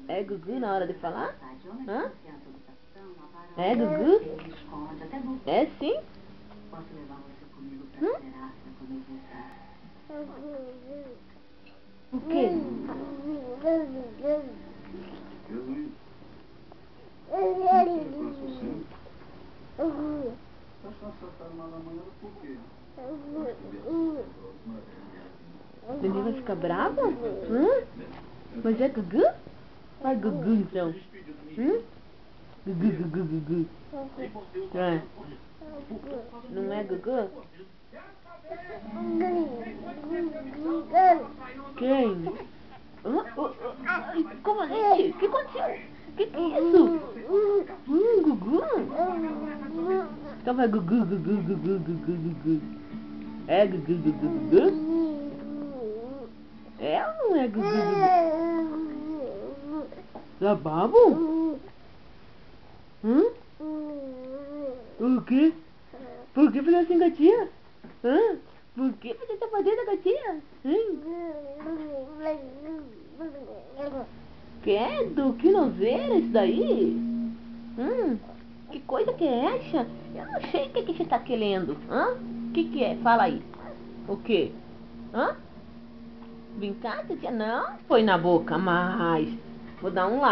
É Gugu na hora de falar? Hã? É Gugu? É sim? O quê? Neném vai ficar brava? Mas é Gugu? Vai Gugu então. Gugu, Gugu, Gugu. É. Não é Gugu? Quem? Como assim? O que aconteceu? O que é isso? Gugu? Então vai Gugu, Gugu, Gugu, Gugu, Gugu. É Gugu, Gugu, Gugu? É ou não é Gugu, Gugu? Tá babo? O quê? Por que fazer assim com a tia? Por que você tá fazendo com a tia? Credo, que nojeira isso daí? Que coisa que é essa? Eu não sei o que você tá querendo. O que é? Fala aí. O quê? Brincar, tia? Não, foi na boca, mas vou dar um lá.